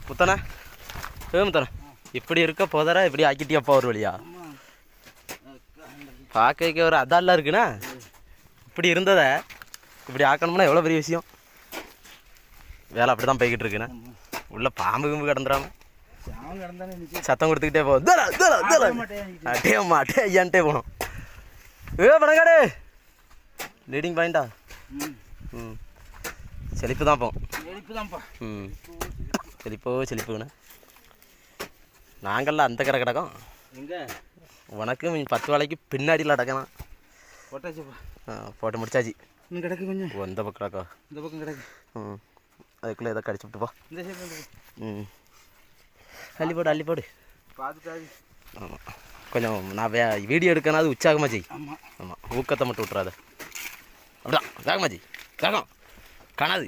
முத்தண்ணா முத்தண்ணா இப்படி இருக்க போதாரா இப்படி ஆக்கிட்டியாப்பா ஒரு வழியா பார்க்க ஒரு அதாலாம் இருக்குண்ணா இப்படி இருந்ததை இப்படி ஆக்கணும்னா எவ்வளோ பெரிய விஷயம் வேலை அப்படி தான் போய்கிட்டு இருக்குண்ணா உள்ள பாம்பு கிம்பு கிடந்துடாம சத்தம் கொடுத்துக்கிட்டே போகும் அட்டே ஐயான்ட்டே போகணும் பணக்காடு லீடிங் பாயிண்டா செழிப்பு தான் போகும் செழிப்புங்கண்ணா நாங்கள்லாம் அந்த கடை கிடக்கும் எங்கே உனக்கு 10 வேலைக்கு பின்னாடியில் அடக்கலாம் போட்டாச்சுப்பா போட்டு முடிச்சாச்சு இன்னும் கிடக்கு கொஞ்சம் எந்த பக்கம் கிடக்கோ இந்த பக்கம் கிடக்கு அதுக்குள்ளே ஏதோ கடிச்சு விட்டு போ இந்த சைடு அள்ளி போடு பார்த்துட்டாது ஆமாம் கொஞ்சம் நான் வீடியோ எடுக்கனாது உற்சாகமாக செய் ஆமாம் ஆமாம் ஊக்கத்தை மட்டும் விட்டுறாத அப்படிதான் வேகமாக செய் வேகம் காணாது